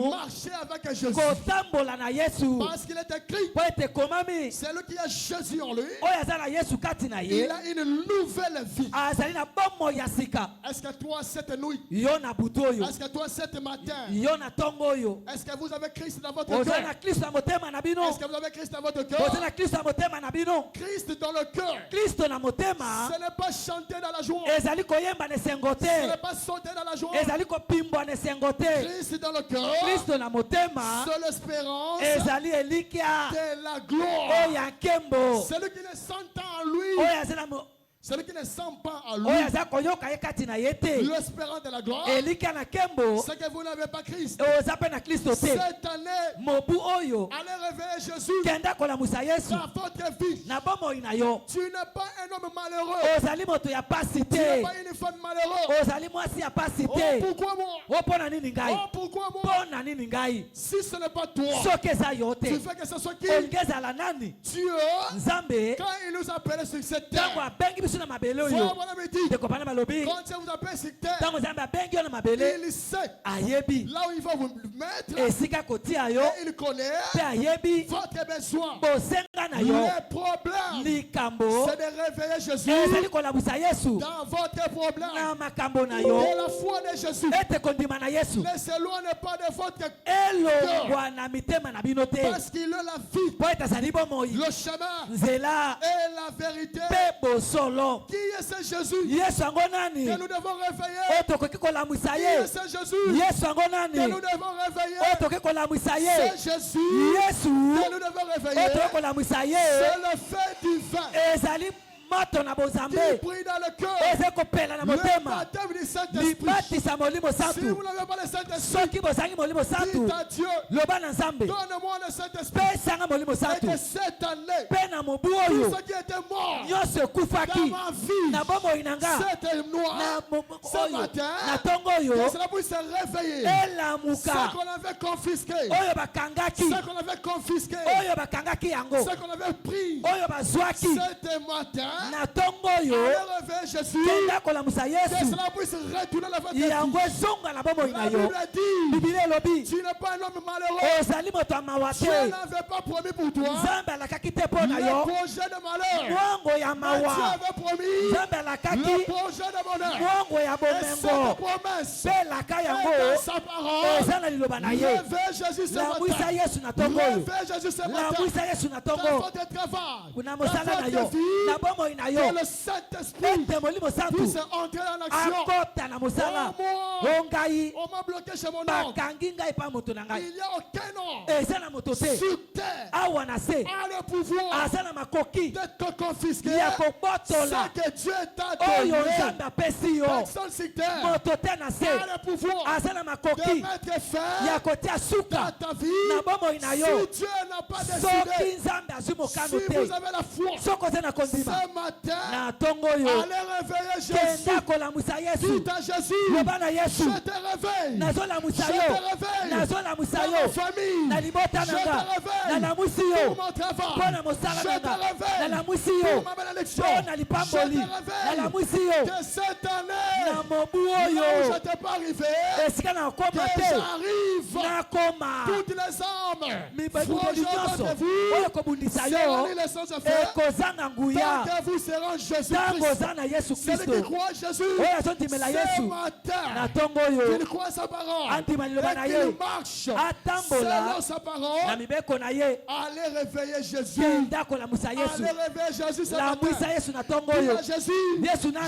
marcher avec Jésus. Parce qu'il est écrit, celui qui a Jésus en lui, il a une nouvelle vie. Est-ce que toi cette nuit, est-ce que toi cette matin, est-ce que vous avez Christ dans votre cœur? Est-ce que vous avez Christ dans votre cœur? Christ dans le cœur. Ce n'est pas chanter dans la joie. Ce n'est pas sauter dans la joie. Christ dans le cœur. C'est l'espérance de la gloire. Celui qui ne s'entend en lui, celui qui ne sent pas en lui l'espérance de la gloire, c'est que vous n'avez pas Christ. Cette année, allez réveiller Jésus dans votre vie. Tu n'es pas un homme malheureux. Tu n'es pas une femme malheureuse. Oh, pourquoi moi? Oh, pourquoi moi? Si ce n'est pas toi, tu fais que ce soit qui? Dieu, quand il nous appelle sur cette terre, quand Dieu vous appelle sur terre, il sait là où il va vous mettre, et il connaît votre besoin. Le problème, c'est de réveiller Jésus dans votre problème. Et la foi de Jésus ne s'éloigne pas de votre cœur, parce qu'il est la vie, le chemin et la vérité. Qui est ce Jésus que nous devons réveiller? Qui est ce Jésus que nous devons réveiller? C'est Jésus que nous devons réveiller. C'est le fait divin qui prie dans le cœur, le baptême du Saint-Esprit. Si vous n'avez pas le Saint-Esprit, dites à Dieu, donne-moi le Saint-Esprit. Et que cette année, tout ce qui était mort dans ma vie, cette noire, ce matin, que cela puisse se réveiller. Ce qu'on avait confisqué, ce qu'on avait confisqué, ce qu'on avait pris, cet matin, allez réveiller Jésus, que cela puisse retourner dans votre vie. La Bible dit, tu n'es pas un homme malheureux. Dieu n'avait pas promis pour toi le projet de malheur, mais Dieu avait promis le projet de bonheur. Et cette promesse est dans sa parole. Réveille Jésus ce matin. Réveille Jésus ce matin. Dans votre travail, dans votre vie, que le Saint-Esprit puisse entrer en action. On m'a bloqué chez mon oncle. Il n'y a aucun homme sur terre a le pouvoir de te confisquer ce que Dieu t'a donné. Personne sur terre a le pouvoir de mettre fin dans ta vie. Si Dieu n'a pas décidé, si vous avez la foi, ce matin, allez réveiller Jésus. Dites à Jésus, je te réveille. Je te réveille dans ma famille. Je te réveille pour mon travail. Je te réveille pour ma bénédiction. Je te réveille que cette année, là où je t'ai pas arrivé, que j'arrive toutes les âmes franchement de vous seront les sens de faire tant que vous serez en Jésus-Christ. Celui qui croit Jésus ce matin, qu'il croit sa parole et qu'il marche selon sa parole, allez réveiller Jésus. Allez réveiller Jésus ce matin. Dis à Jésus,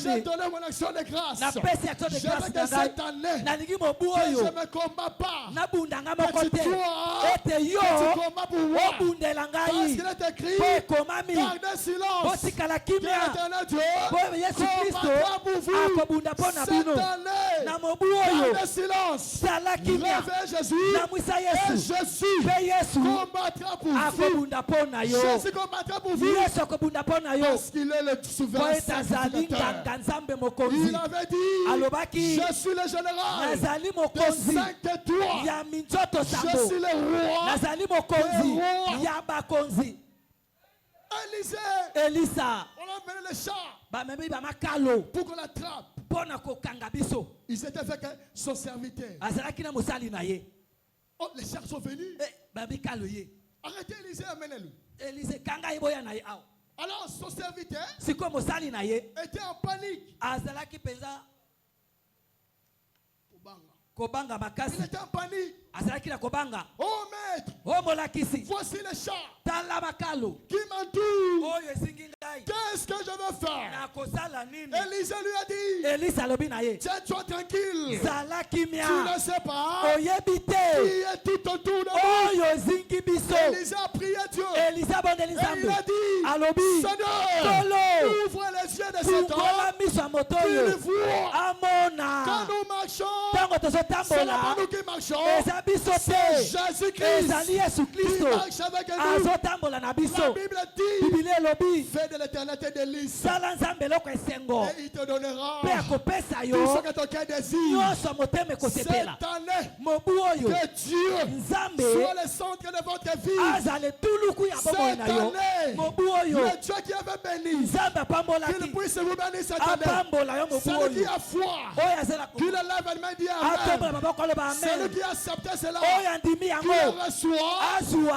j'ai donné mon action de grâce. Je veux que cette année, que je ne me combats pas, que tu combats pour moi. Parce qu'il est écrit, gardez silence. L'éternel Dieu combattra pour vous. Cette année, gardez silence. Réveillez Jésus. Et Jésus combattra pour vous. Jésus combattra pour vous. Parce qu'il est le souverain sacrificateur. Il avait dit, je suis le général de 5 étoiles. Je suis le roi des rois. Elisa, on a mené le chat pour qu'on l'attrape. Ils étaient avec son serviteur. Oh, les chars sont venus. Arrêtez Élisée, amenez-le. Alors son serviteur était en panique. Il était en panique. Oh maître, voici les chars qui m'entourent. Qu'est-ce que je veux faire? Élisée lui a dit, tiens-toi tranquille. Tu ne sais pas qui est tout autour de nous. Élisée a prié Dieu. Et il a dit, Seigneur, ouvre les yeux de cet homme qu'il voit. Quand nous marchons, c'est là nous qui marchons. C'est Jésus-Christ qui marche avec nous. La Bible dit, fais de l'éternité des listes et il te donnera tout ce que ton cœur désire. Cette année, que Dieu soit le centre de votre vie. Cette année, le Dieu qui avait béni, qu'il puisse vous bénir cette année. Celui qui a foi, qu'il lève une main et dit Amen. Celui qui a accepté cela, qu'il le reçoit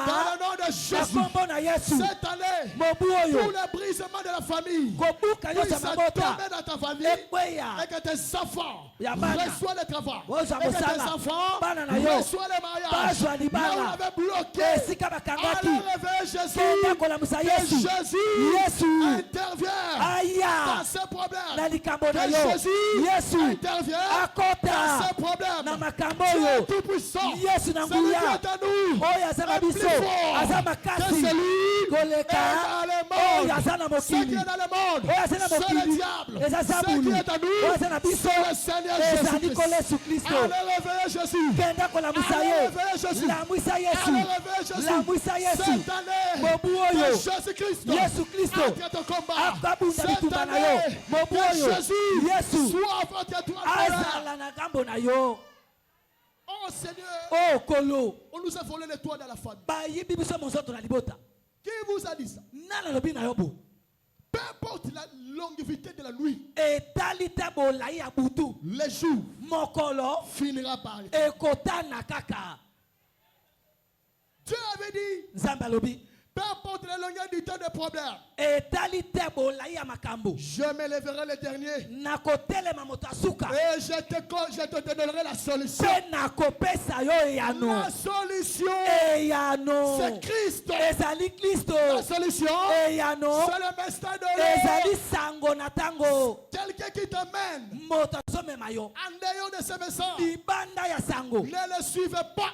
dans le nom de Jésus. Cette année, tous les brisements de la famille puissent tomber dans ta famille et que tes enfants reçoivent le travail. Et que tes enfants reçoivent le mariage. Là où on avait bloqué, allez réveiller Jésus. Que Jésus intervient dans ces problèmes. Que Jésus intervient dans ces problèmes. Dieu est tout puissant. Celui qui est à nous est plus fort que celui qui est dans le monde. Ce qui est dans le monde, c'est le diable. Ce qui est à nous, c'est le Seigneur Jésus-Christ. Allez réveiller Jésus. Allez réveiller Jésus. Allez réveiller Jésus. Cette année, que Jésus-Christ entre ton combat. Cette année, que Jésus soit votre toit. Oh Seigneur, on nous a volé les toits de la famille. Qui vous a dit ça? Peu importe la longévité de la nuit, les jours finira par arrêter. Dieu avait dit, peu importe la longueur du temps de problème, je me lèverai le dernier et je te donnerai la solution. La solution, c'est Christ. La solution, c'est le mystère de l'eau. Quelqu'un qui t'amène en dehors de ce message, ne le suivez pas.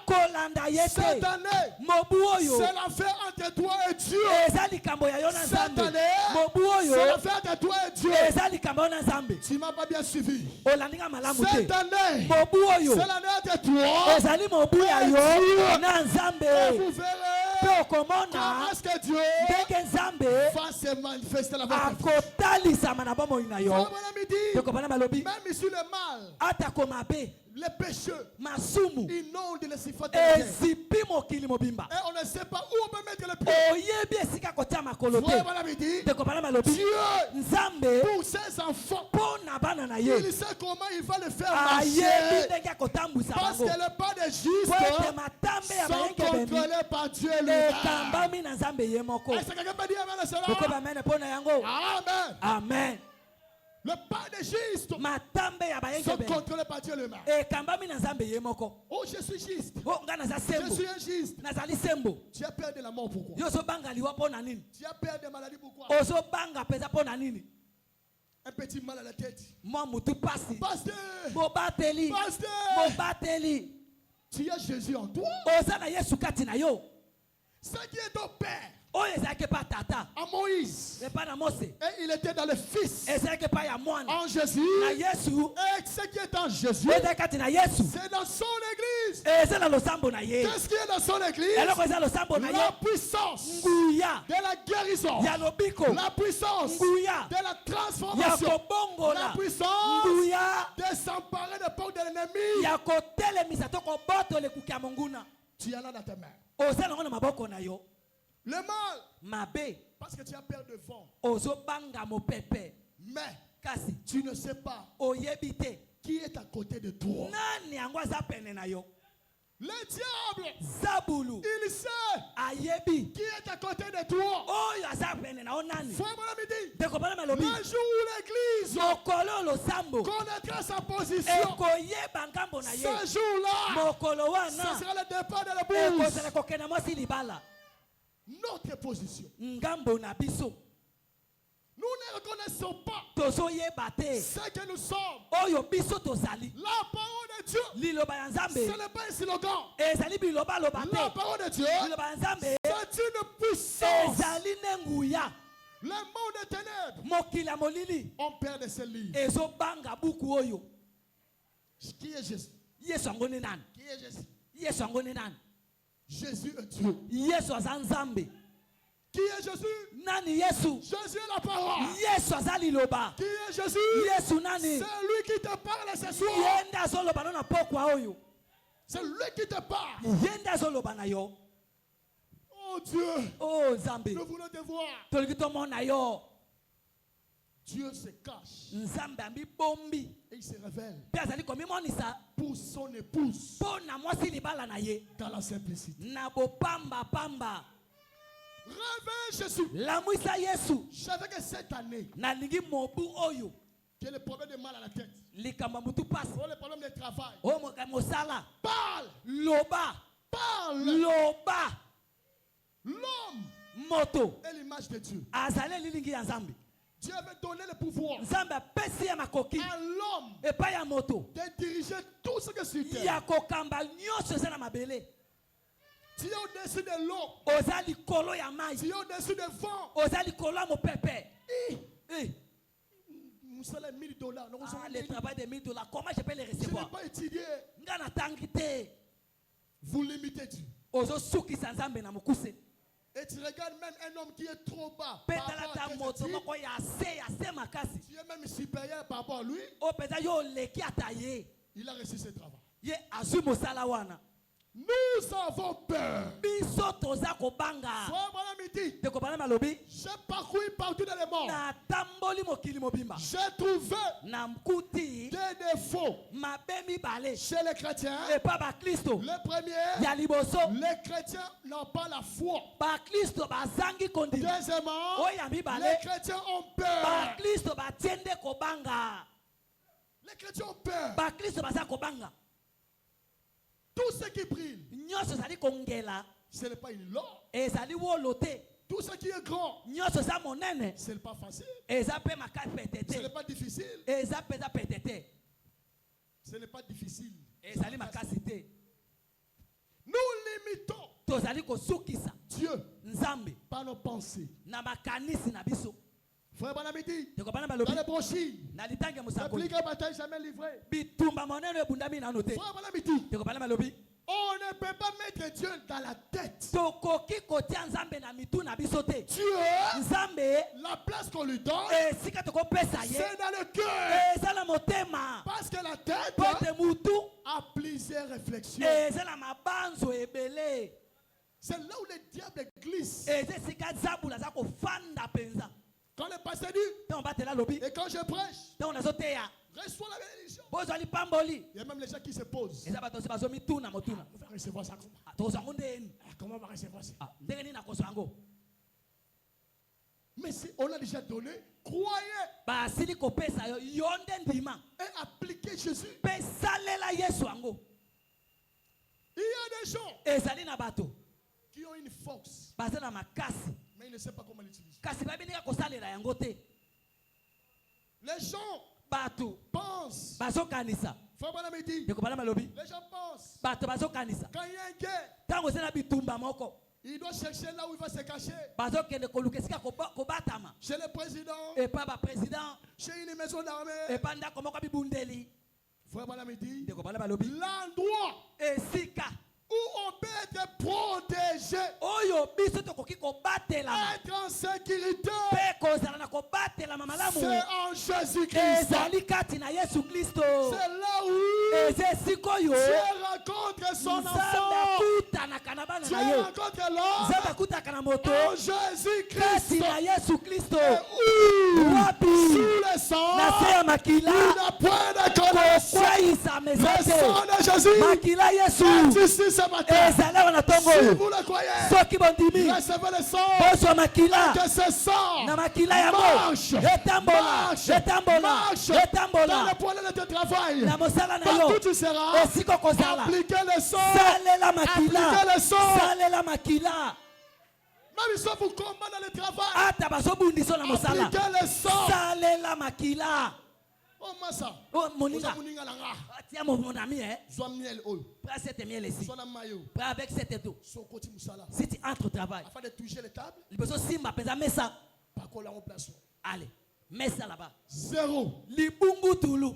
Cette année, c'est l'affaire entre toi et Dieu. Cette année, c'est l'affaire de toi et Dieu. Tu ne m'as pas bien suivi. Cette année, c'est l'année de toi et Dieu. Et vous verrez comment est-ce que Dieu va se manifester la vérité. Même sur le mal, les pécheux inondent les siphons de la terre. Et on ne sait pas où on peut mettre le pied. Dieu, pour ses enfants, il sait comment il va le faire marcher. Parce que le pas de juste sont contrôlés par Dieu lui-même. Est-ce que quelqu'un peut dire amen à cela? Amen. Amen. Le pas de juste sont contrôlés par Dieu lui-même. Oh, je suis juste. Je suis injuste. Tu as peur de la mort, pourquoi? Tu as peur de maladie, pourquoi? Un petit mal à la tête. Pasteur. Tu as Jésus en toi. Ce qui est ton père. À Moïse. Et il était dans le Fils. En Jésus. Et ce qui est en Jésus, c'est dans son église. Qu'est-ce qui est dans son église? La puissance de la guérison. La puissance de la transformation. La puissance de s'emparer des portes de l'ennemi. Tu en as dans tes mains. Le mal, parce que tu as peur de vent. Mais tu ne sais pas qui est à côté de toi. Le diable, il sait qui est à côté de toi. Le jour où l'église connaîtra sa position, ce jour-là, ce sera le départ de la bourse. Notre position. Nous ne reconnaissons pas ce que nous sommes. La parole de Dieu, ce n'est pas un slogan. La parole de Dieu, c'est une puissance. Le monde des ténèbres, on perd de ses livres. Qui est Jésus? Qui est Jésus? Jésus est Dieu. Qui est Jésus? Jésus est la parole. Qui est Jésus? C'est lui qui te parle ce soir. C'est lui qui te parle. Oh Dieu. Nous voulons te voir. Dieu se cache. Et il se révèle pour son épouse dans la simplicité. Réveille Jésus. Je savais que cette année, tu as le problème de mal à la tête. Le problème de travail. Parle. L'homme est l'image de Dieu. Dieu avait donné le pouvoir à l'homme de diriger tout ce que sur terre. Tu es au-dessus de l'eau. Tu es au-dessus du vent. Nous sommes les $1000. Le travail de $1000, comment je peux les recevoir? Je n'ai pas étudié. Vous limitez Dieu. Et tu regardes même un homme qui est trop bas. Tu es même supérieur par rapport à lui. Il a reçu ce travail. Nous avons peur. J'ai parcouru partout dans le monde. J'ai trouvé des défauts chez les chrétiens. Le premier, les chrétiens n'ont pas la foi. Deuxièmement, les chrétiens ont peur. Les chrétiens ont peur. Tout ce qui brille, ce n'est pas une loi. Tout ce qui est grand, ce n'est pas facile. Ce n'est pas difficile. Ce n'est pas difficile. Nous limitons Dieu par nos pensées. Frère Banamiti, dans les brochures, la plus grande bataille jamais livrée. Frère Banamiti, on ne peut pas mettre Dieu dans la tête. Dieu, la place qu'on lui donne, c'est dans le cœur. Parce que la tête a plusieurs réflexions. C'est là où le diable glisse. Quand le pasteur dit, et quand je prêche, reçois la bénédiction. Il y a même les gens qui se posent. On va recevoir ça comment? Comment on va recevoir ça? Mais si on a déjà donné, croyez. Et appliquez Jésus. Il y a des gens qui ont une force, mais ils ne savent pas comment l'utiliser. Les gens pensent. Les gens pensent. Quand il y a un guerre, il doit chercher là où il va se cacher. Chez le président, chez une maison d'armée. L'endroit où on peut être protégé, être en sécurité, c'est en Jésus-Christ. C'est là où Dieu rencontre son enfant. Dieu rencontre l'homme en Jésus-Christ. Et où sous le sang, il n'a point de connaissance. Le sang de Jésus est ici ce matin. Si vous le croyez, recevez le sang. Que ce sang marche dans le point de travail. Partout tu seras. Appliquez le sang. Appliquez le sang. Même si vous combat dans le travail. Appliquez le sang. Oh massa. Oh moninga. Tiens mon ami hein. Sois miel oil. Prends cette miel ici. Sois maillot. Prends avec cette eau. Si tu entres au travail. Afin de toucher les tables. Il besoin simba pesa mesa. Pas coller en place. Allez, mets ça là-bas. 0. Libungu tulu.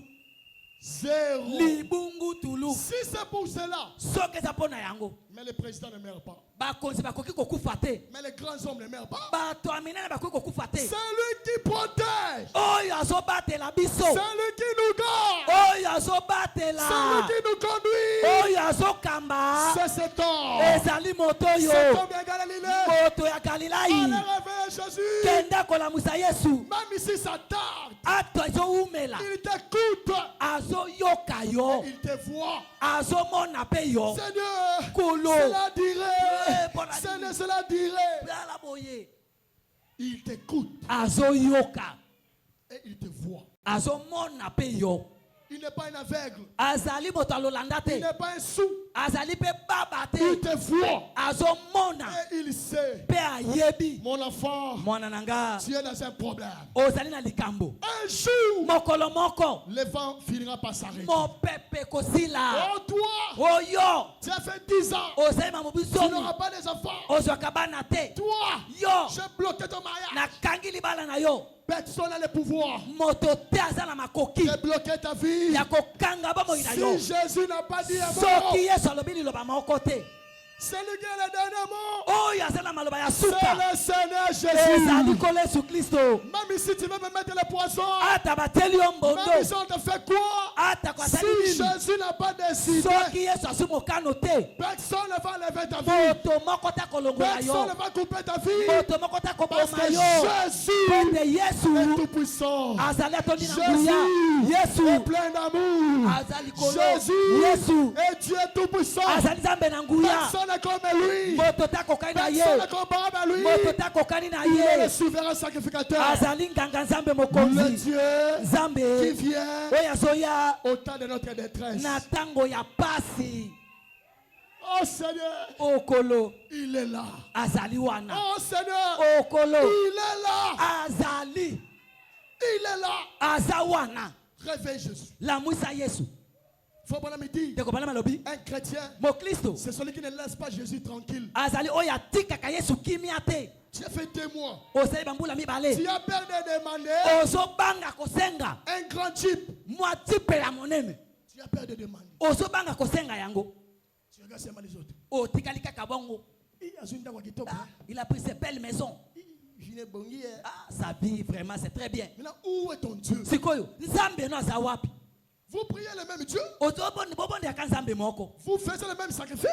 0. Libungu tulu. Si c'est pour cela. Soke za pona yango. Mais le président ne meurt pas. Ba konzi ba koki kokufa te. Mais les grands hommes ne meurent pas. Ba to amina ba koki kokufa te. C'est lui qui protège. Oh yazo batela biso. C'est lui qui nous garde. Oh yazo batela. C'est lui qui nous conduit. Oh yazo kamba. C'est cet homme. Ezali moto yo. Cet homme ya Galilée. Moto ya Galilai. Allez réveiller Jésus. Kenda kola musa Yesu. Même ici ça tarde. Ato zo umela. Il t'écoute. Azo yoka yo. Il te voit. Azo mona pe yo. Seigneur. Kolo. Cela dirait. Seigneur, cela dirait. Il t'écoute. Azo yoka. Et il te voit. Azo mona pe yo. Il n'est pas un aveugle. Azali moto alolandate. Il n'est pas un sou. Azali pe babate. Il te voit. Azo mona. Et il sait. Pe ayebi. Mon enfant. Mwana nanga. Tu es dans un problème. Ozali na likambo. Un jour. Mokolo moko. Le vent finira par s'arrêter. Mon pepe kosila. Oh toi. Oh yo. Tu as fait 10 ans. Ozali mamobiso. Tu n'auras pas des enfants. Ozwakabana te. Toi. Yo. J'ai bloqué ton mariage. Na kangi libala na yo. Personne n'a le pouvoir de bloquer ta vie. Si Jésus n'a pas dit un mot, c'est lui qui est le dernier mot. C'est le Seigneur Jésus. Même ici tu veux me mettre le poison. Même ici on te fait quoi? Si Jésus n'a pas décidé, personne ne va lever ta vie. Personne ne va couper ta vie. Parce que Jésus est tout puissant. Jésus est plein d'amour. Jésus est Dieu tout puissant. Personne comme lui. Personne comme lui. Il est le souverain sacrificateur. Le Dieu qui vient au temps de notre détresse. Oh Seigneur, il est là. Oh Seigneur, il est là. Il est là. Réveille Jésus. Faut bon me dire, un chrétien, c'est celui qui ne laisse pas Jésus tranquille. Tu as fait témoin. Tu as peur de demander un grand type. Tu as peur de demander. Tu regardes seulement les autres. Il a pris ses belles maisons. Sa vie, vraiment, c'est très bien. Maintenant, où est ton Dieu? Vous priez le même Dieu. Vous faites le même sacrifice.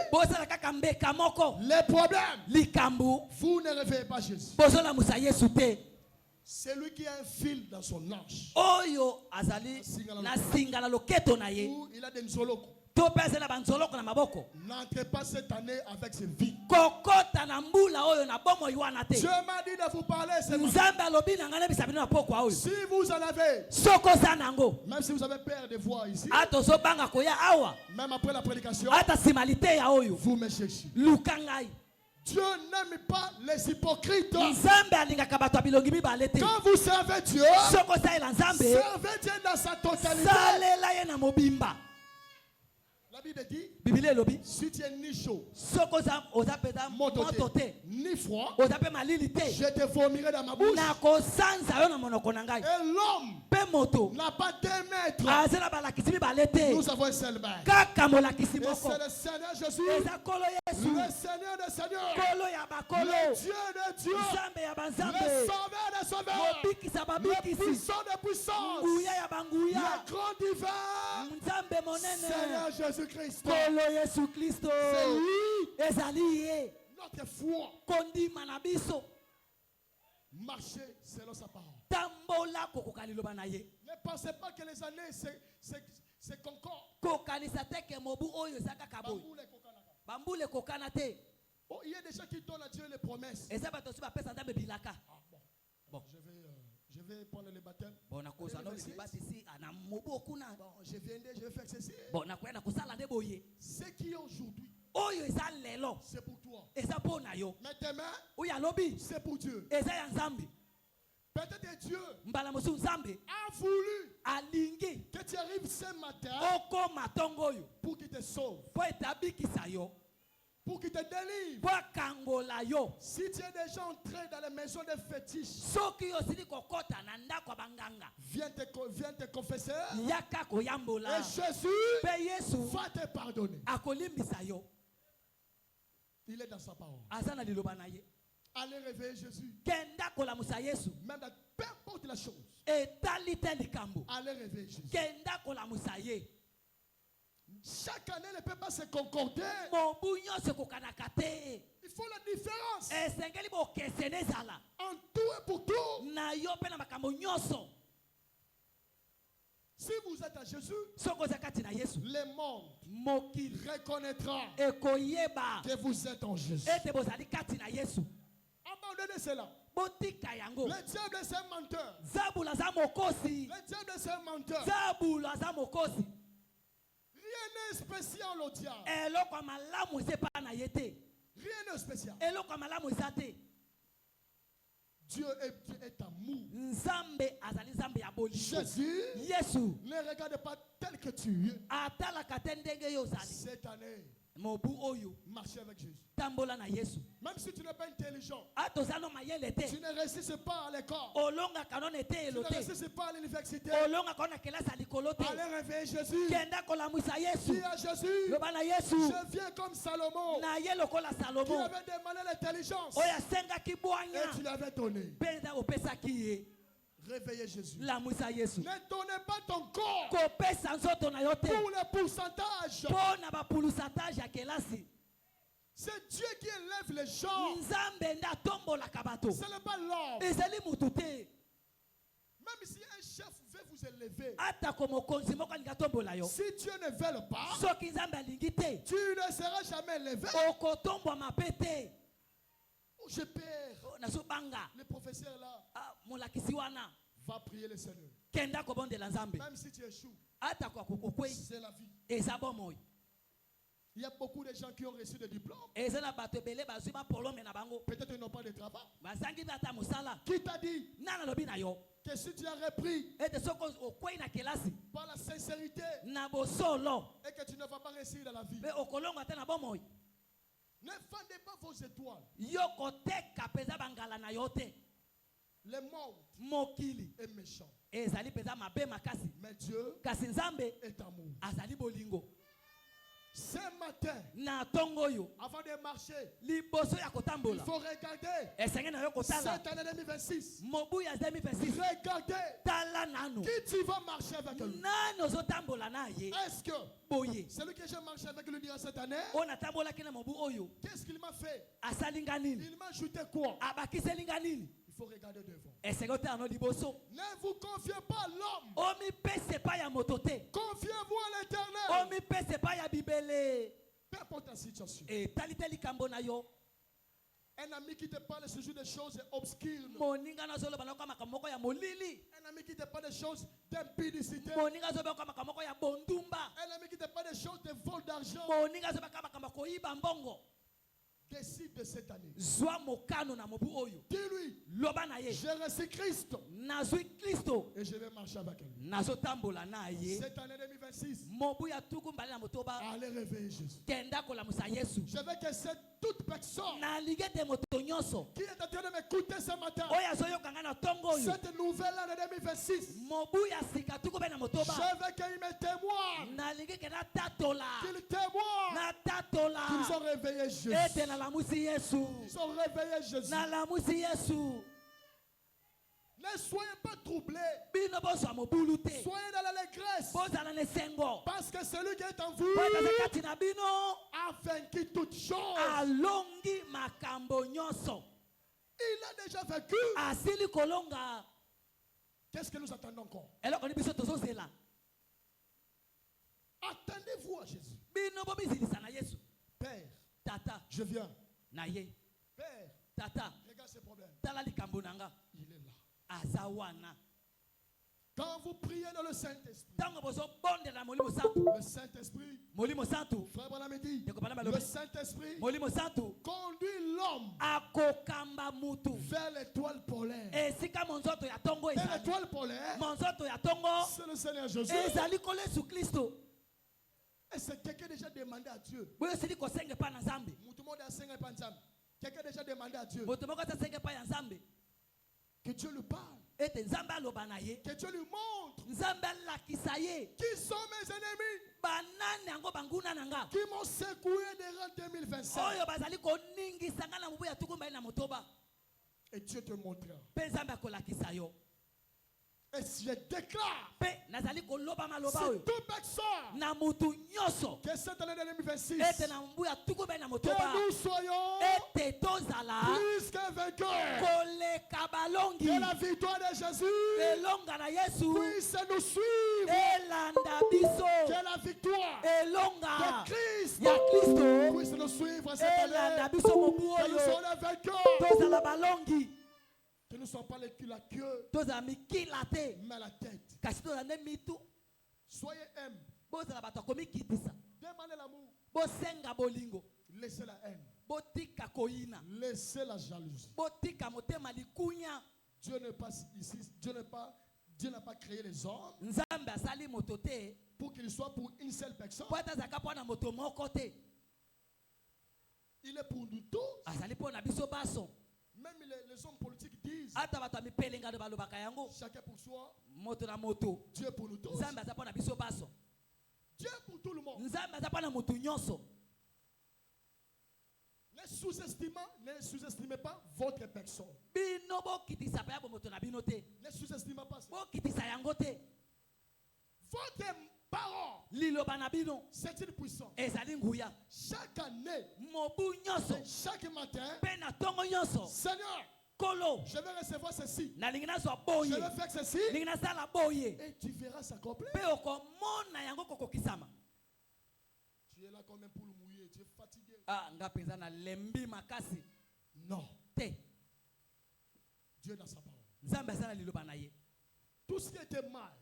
Les problèmes. Vous ne réveillez pas Jésus. C'est lui qui a un fil dans son hanche. Il a des nzoloko. N'entrez pas cette année avec ses vies. Dieu m'a dit de vous parler. Si vous en avez, même si vous avez peur de voir ici, même après la prédication, vous me cherchez. Dieu n'aime pas les hypocrites. Quand vous servez Dieu, servez Dieu dans sa totalité. La Bible dit, si tu es ni chaud, ni froid, je te vomirai dans ma bouche. Et l'homme n'a pas 2 mètres. Nous avons un seul bain. Et c'est le Seigneur Jésus, le Seigneur des Seigneurs, le Dieu des dieux, le Sauveur des sauveurs, le puissant des puissances, le grand divin, Seigneur Jésus-Christ. C'est lui, notre foi. Marcher selon sa parole. Ne pensez pas que les années c'est concorde. Oh, il y a des gens qui donnent à Dieu les promesses. Bon, je vais prendre le baptême. Bon, je vais faire ceci. Ce qui est aujourd'hui, c'est pour toi. Mais demain, c'est pour Dieu. Peut-être Dieu a voulu que tu arrives ce matin pour qu'il te sauve, pour qu'il te délivre. Si tu es déjà entré dans les maisons de fétiches, viens te confesser et Jésus va te pardonner. Il est dans sa parole. Allez réveiller Jésus. Même dans peu importe la chose. Allez réveiller Jésus. Chaque année ne peut pas se concorder. Il faut la différence. En tout et pour tout. Si vous êtes à Jésus, le monde reconnaîtra que vous êtes en Jésus. Abandonnez cela. Le diable est un menteur. Le diable est un menteur. Rien n'est spécial au diable. Rien n'est spécial. Dieu est amour. Jésus ne regarde pas tel que tu es. Cette année, marcher avec Jésus. Même si tu n'es pas intelligent, tu ne réussis pas à l'école, tu ne réussis pas à l'université, allez réveiller Jésus. Dis à Jésus, je viens comme Salomon qui avait demandé l'intelligence et tu l'avais donné. Réveillez Jésus. Ne donnez pas ton corps pour le pourcentage. C'est Dieu qui élève les gens. Ce n'est pas l'homme. Même si un chef veut vous élever, si Dieu ne veut pas, tu ne seras jamais élevé. Je perds. Le professeur là va prier le Seigneur. Même si tu échoues, c'est la vie. Il y a beaucoup de gens qui ont reçu des diplômes. Peut-être ils n'ont pas de travail. Qui t'a dit que si tu as repris par la sincérité et que tu ne vas pas réussir dans la vie, ne vendez pas vos étoiles. Le monde est méchant. Mais Dieu est amour. Ce matin, avant de marcher, il faut regarder cette année 2026. Regardez qui tu vas marcher avec lui. Est-ce que celui que j'ai marché avec lui durant cette année, qu'est-ce qu'il m'a fait? Il m'a ajouté quoi? Il faut regarder devant. Ne vous confiez pas à l'homme. Confiez-vous à l'Éternel. Peu importe la situation. Un ami qui te parle de ce genre de choses obscures. Un ami qui te parle de choses d'impudicité. Un ami qui te parle de choses de vol d'argent. Décide de cette année. Dis-lui, j'ai reçu Christ et je vais marcher avec lui. Cette année 2026, allez réveiller Jésus. Je veux que toute personne qui est en train de m'écouter ce matin, cette nouvelle année 2026, je veux qu'il me témoigne, qu'il témoigne qu'ils ont réveillé Jésus. Ils ont réveillé Jésus. Ne soyez pas troublés. Soyez dans l'allégresse. Parce que celui qui est en vous a vaincu toutes choses. Il a déjà vécu. Qu'est-ce que nous attendons encore? Attendez-vous à Jésus. Père, Tata, je viens. Naye. Père, Tata, regarde ce problème. Il est là. Azawana. Quand vous priez dans le Saint-Esprit, le Saint-Esprit, frère Branham dit, le Saint-Esprit conduit l'homme vers l'étoile polaire. Et l'étoile polaire, c'est le Seigneur Jésus. Et c'est quelqu'un déjà demandé à Dieu. Quelqu'un déjà demandé à Dieu que Dieu lui parle. Que Dieu lui montre qui sont mes ennemis, qui m'ont secoué durant 2025. Et Dieu te montrera. Et si je déclare si toute personne que cette année 2026 que nous soyons plus que vainqueurs, que la victoire de Jésus puisse nous suivre, que la victoire de Christ puisse nous suivre cette année, que nous soyons les vainqueurs. Que nous ne sommes pas la queue, mais la tête. Soyez aimés. Demandez l'amour. Laissez la haine. Laissez la jalousie. Dieu n'est pas ici. Dieu n'a pas créé les hommes pour qu'ils soient pour une seule personne. Il est pour nous tous. Même les hommes politiques disent chacun pour soi, Dieu pour nous tous. Dieu pour tout le monde. Ne sous-estimez pas votre personne. Ne sous-estimez pas ça. Votre parole, c'est une puissance. Chaque année, chaque matin, Seigneur, je vais recevoir ceci. Je vais faire ceci. Et tu verras s'accomplir. Tu es là comme un poule mouillé. Tu es fatigué. Non. Dieu dans sa parole. Tout ce qui était mal,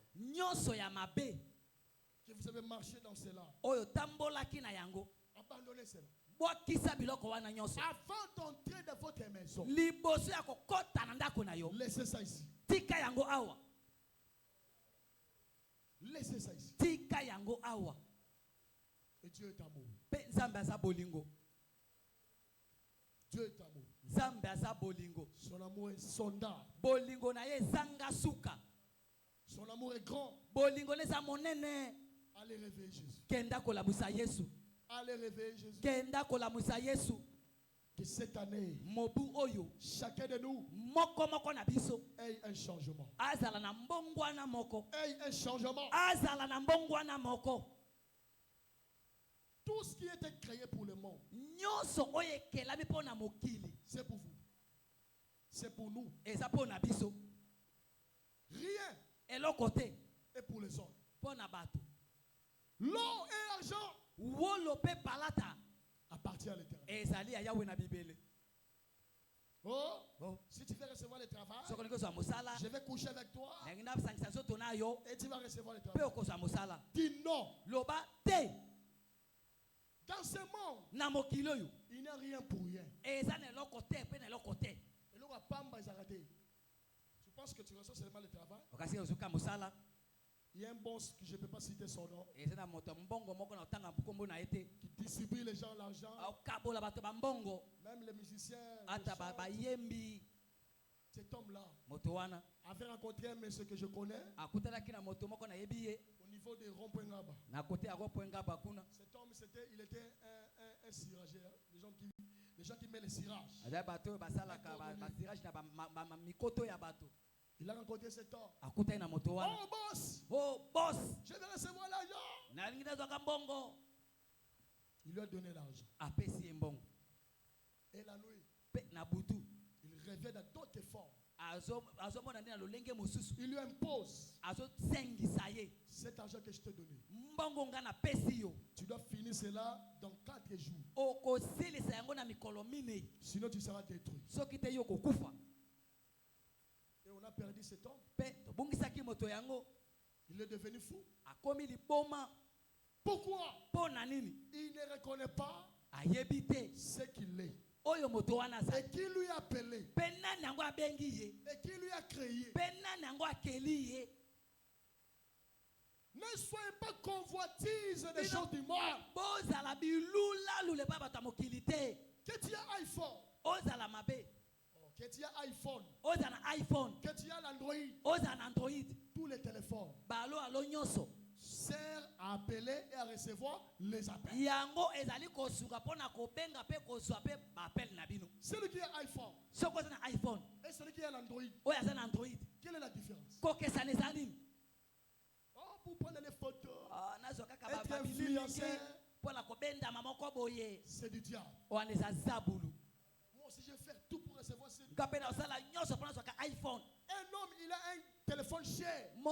que vous avez marché dans cela, abandonnez cela. Avant d'entrer dans votre maison, laissez ça ici. Laissez ça ici. Et Dieu est amour. Dieu est amour. Son amour est sondable. Son amour est grand. Allez réveiller Jésus. Allez réveiller Jésus. Que cette année, chacun de nous ait un changement. Ait un changement. Tout ce qui était créé pour le monde, c'est pour vous. C'est pour nous. Rien est pour les autres. L'or et l'argent appartient à l'Éternel. Oh, si tu veux recevoir le travail, je vais coucher avec toi et tu vas recevoir le travail. Dis non. Dans ce monde, il n'y a rien pour rien. Et tu penses que tu reçois seulement le travail? Il y a un boss que je ne peux pas citer son nom qui distribue les gens l'argent, même les musiciens. Cet homme-là avait rencontré un monsieur que je connais au niveau des ronds-points Ngaba. Cet homme, il était un cirageur, les gens qui mettent les cirages. Il a rencontré cet homme. Oh boss, je vais recevoir l'argent. Il lui a donné l'argent. Et la nuit, il rêvait dans d'autres formes. Il lui impose cet argent que je t'ai donné. Tu dois finir cela dans 4 jours. Sinon tu seras détruit. Et on a perdu cet homme. Il est devenu fou. Pourquoi? Il ne reconnaît pas ce qu'il est. Et qui lui a appelé? Et qui lui a créé? Ne soyez pas convoitise des choses du monde. Que tu as iPhone, que tu as iPhone, que tu as l'Android, tous les téléphones sert à appeler et à recevoir les appels. Celui qui a iPhone et celui qui a l'Android, quelle est la différence? Pour prendre les photos, être influenceur, c'est du diable. Moi aussi je vais faire tout pour recevoir ce. Un homme, il a un téléphone cher. Mais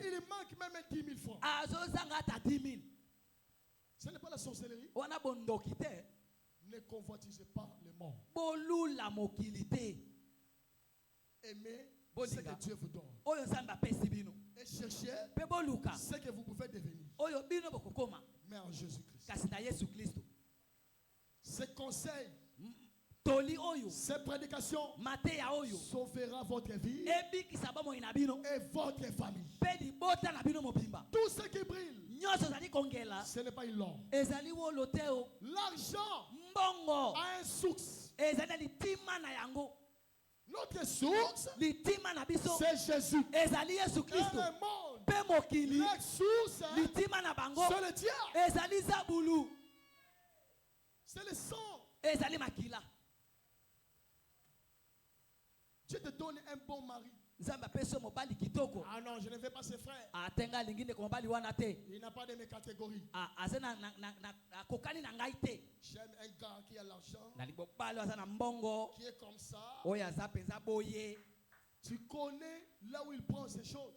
il manque même 10 000 francs. Ce n'est pas la sorcellerie. Ne convoitisez pas les morts. Aimez ce que Dieu vous donne. Et cherchez ce que vous pouvez devenir. Mais en Jésus-Christ. Ce conseil, ces prédications sauvera votre vie et votre famille. Tout ce qui brille, ce n'est pas une lampe. L'argent a une source. Notre source, c'est Jésus. Et le monde, la source, c'est le diable. C'est le sang. Dieu te donne un bon mari. Ah non, je ne veux pas ses frères. Il n'a pas de mes catégories. J'aime un gars qui a l'argent, qui est comme ça. Tu connais là où il prend ces choses.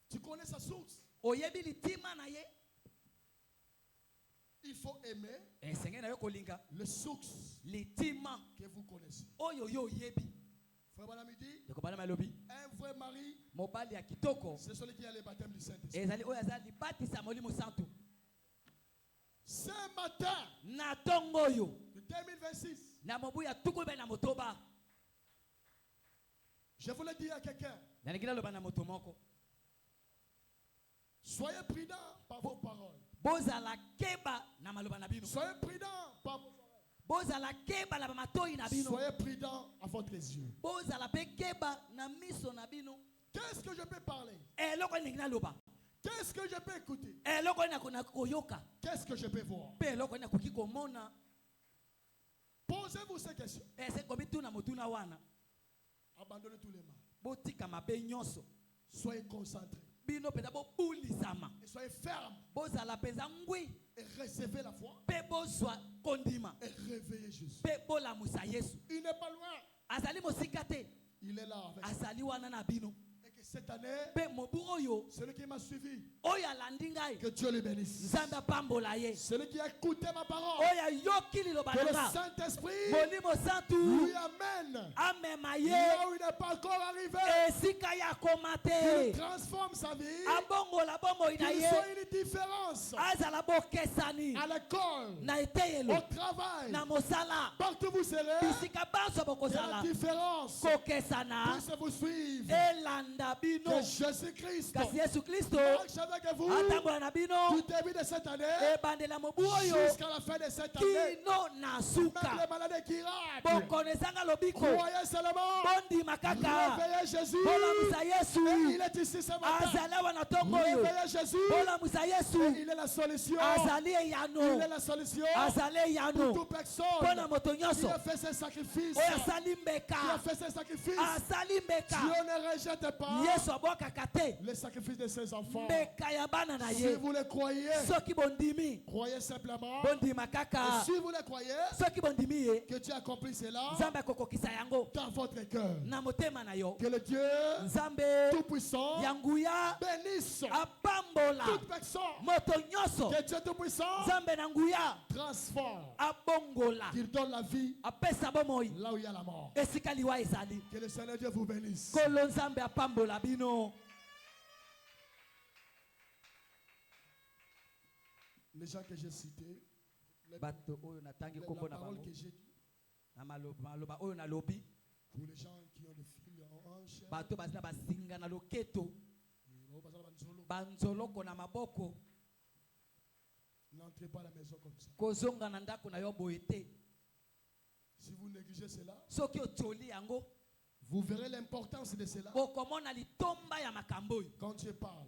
Tu connais sa source. Il faut aimer les sources que vous connaissez. Frère Balamidi, un vrai mari, c'est celui qui a le baptême du Saint-Esprit. Ce matin, de 2026, je voulais dire à quelqu'un, soyez prudents par vos paroles. Soyez prudents par vos oreilles. Soyez prudents à votre yeux. Qu'est-ce que je peux parler? Qu'est-ce que je peux écouter? Qu'est-ce que je peux voir? Posez-vous ces questions. Abandonnez tous les mal. Soyez concentrés. Et soyez fermes. Et recevez la foi. Et réveillez Jésus. Il n'est pas loin. Il est là avec nous. Et que cette année, celui qui m'a suivi, que Dieu le bénisse. Celui qui a écouté ma parole, que le Saint-Esprit lui amène là où il n'est pas encore arrivé, qu'il transforme sa vie, qu'il soit une différence à l'école, au travail, partout où vous serez, que la différence puisse vous suivre. Que Jésus-Christ marche avec vous du début de cette année jusqu'à la fin de cette année. Même les maladies qui ratent, croyez seulement, réveillez Jésus. Et il est ici ce matin. Réveillez Jésus. Et il est la solution. Il est la solution pour toute personne qui a fait ce sacrifice. Dieu ne rejette pas. les sacrifices de ses enfants. Si vous le croyez, croyez simplement. Et si vous le croyez, que Dieu accomplit cela dans votre cœur. Que le Dieu Tout-Puissant bénisse toute personne. Que Dieu Tout-Puissant transforme. Qu'il donne la vie là où il y a la mort. Que le Seigneur Dieu vous bénisse. Les gens que j'ai cités, les paroles que j'ai dit, pour les gens qui ont des filles en hanche, n'entrez pas à la maison comme ça. Si vous négligez cela, vous verrez l'importance de cela quand Dieu parle.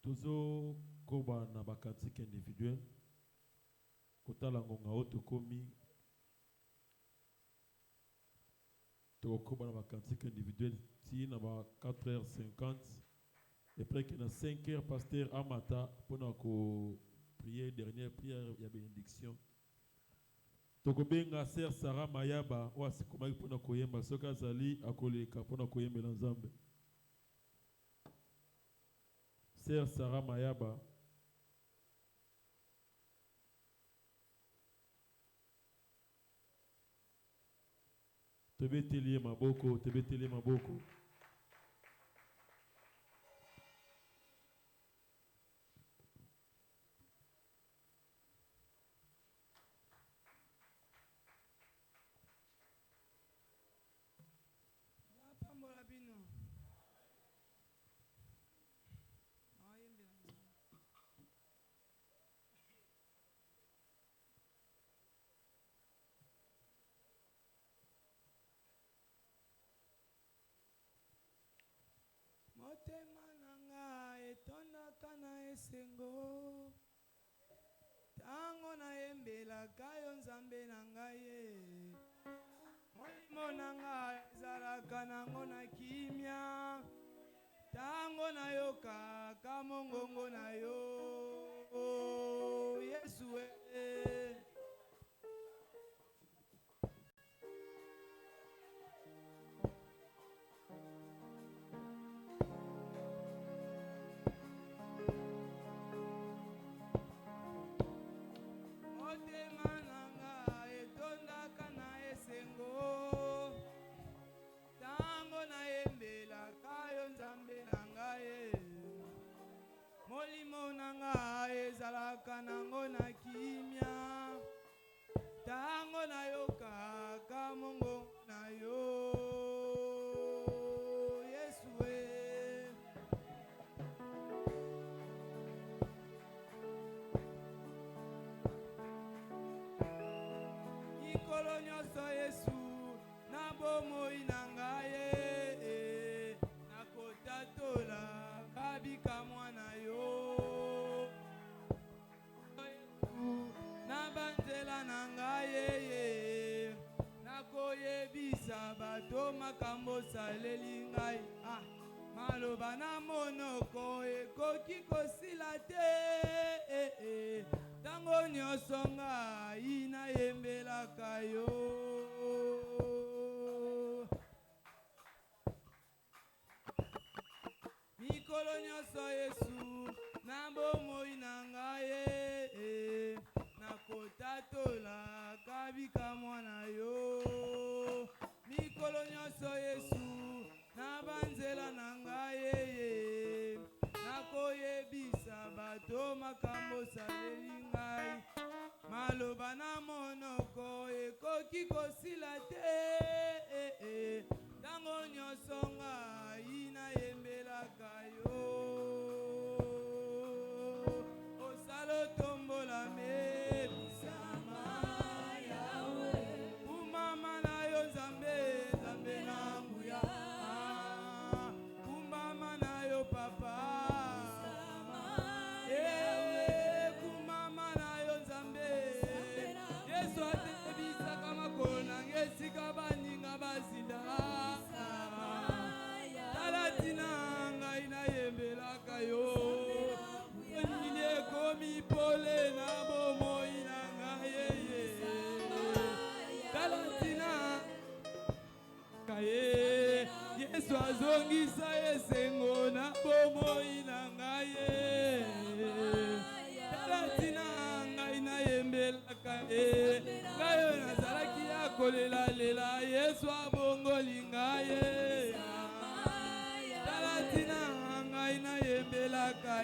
Tozo koba na bakatike individuel kotala ngonga oto komi to koba na bakatike individuel ti na ba 4h50 et après que na 5h pasteur Amata pona ko prier dernière prière ya bénédiction toko benga sœur Sarah Mayaba wa sikoma pona koyemba soka zali akoleka pona koyembela Nzambe. Sœur Sarah Mayaba, tebeteli maboko, tebeteli maboko. Motema nanga etondaka na esengo tango na yembelaka yo Nzambe na ngai ye molimo nanga ezalaka nango na kimia tango na yokaka mongongo na yo Yesu molimo nanga ezalaka nango na kimia tango na yokaka mongongo na yo Yesu ikolo nyonso Yesu na bomoi na ngai nakotatola kabika mwana yo na banzela na ngai nakoyebisa bato makambo saleli ngai maloba na monoko ekoki kosila te tango nyonso ngai nayembelaka yo mikolo nyonso Yesu na bomoi na ngai nakotatola kabika mwana yo mikolo nyonso Yesu na banzela na ngai nakoyebisa bato to makambo saleli ngai maloba na monoko ekoki kosila te ntango nyonso ngai nayembelaka yo osala otombola mebisama yawe kumama na yo nzambe nzambe na nguya kumama na yo papa kumama na yo nzambe yesu atebisaka makolo nange esika baninga bazila talatina ngai nayembelaka yo onini ekomi pole na bomoi na ngai yeye talatina kaye yesu azongisa esengo na bomoi na ngai talatina ngai nayembelaka ngai oyo nazalaki ya kolelalela yesu abongoli ngai talatina ngai nayembelaka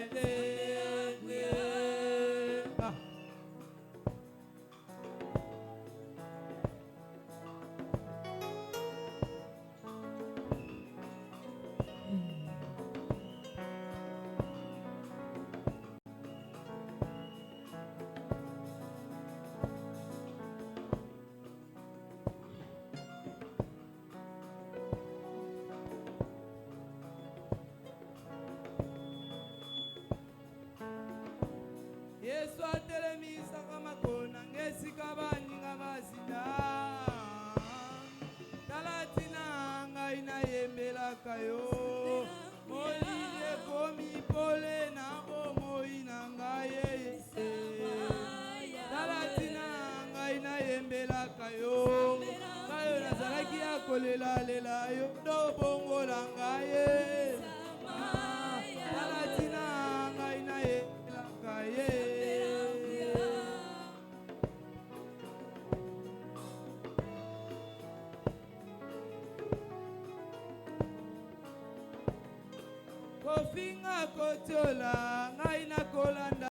yesu atelemisaka makolo nange esika baninga bazila talatina ngai nayembelaka yo molili ekomi pole na bomoi na ngai yeyese talatina ngai nayembelaka yo ngai oyo nazalaki ya kolelalela yo dobongola ngai talatina ngai nayembelaka ye kofinga kotiola ngai na